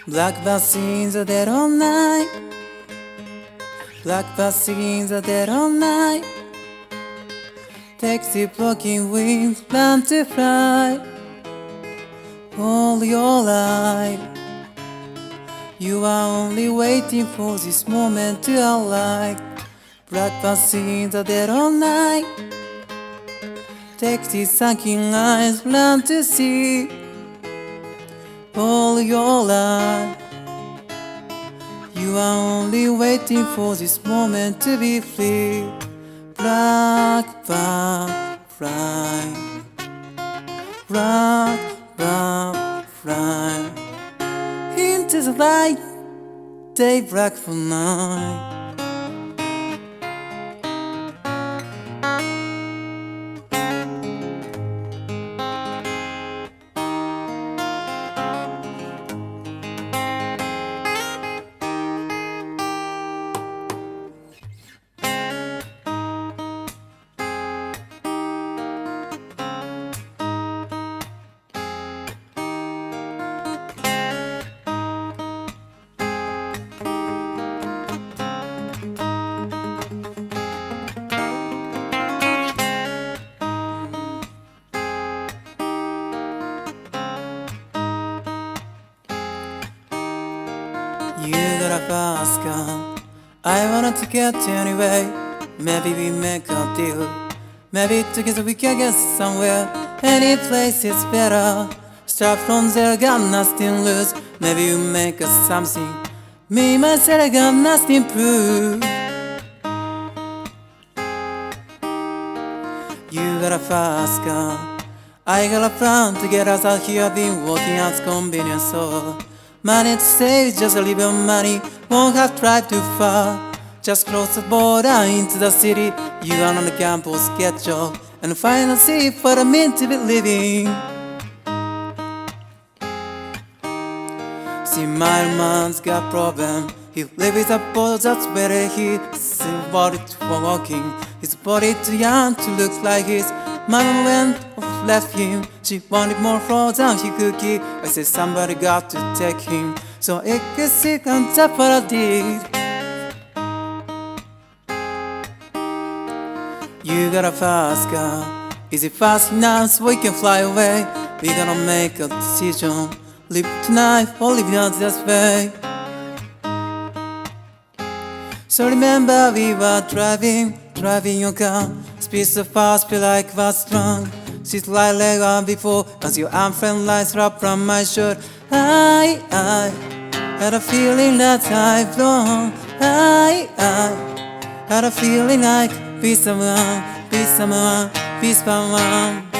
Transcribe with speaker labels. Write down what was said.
Speaker 1: Blackbird in the dead of night. Blackbird in the dead of night. Taxi blocking wings, learn to fly. All your life, you are only waiting for this moment to alight. Blackbird in the dead of night. Taxi sunken eyes, learn to see. All your life, you are only waiting for this moment to be free. Blackbird fly, blackbird fly into the light, daybreak for night. You got a fast car, I wanted to get anyway. Maybe we make a deal, maybe together we can get somewhere. Any place is better, start from there, got nothing to lose. Maybe you make us something, me myself I got nothing to prove. You got a fast car, I got a plan to get us out here. I've been working at convenience store. Money to save, just a little money, won't have to drive too far. Just cross the border into the city, you are on the campus, get job, and find a seat for a minute to be living. See, my man's got problem, he live with a boat, that's where he's body for walking. His body too young to look like his mama went off, left him. She wanted more frozen he could keep. I said somebody got to take him, so it could see on top what I did. You got a fast car, is it fast enough so we can fly away? We gonna make a decision, live tonight or live the other way. So remember we were driving your car, speed so fast, feel like I was drunk. She's like on before, as your arm friend lies wrapped around my shirt. I had a feeling that I've known. I had a feeling like be someone, be someone, be someone.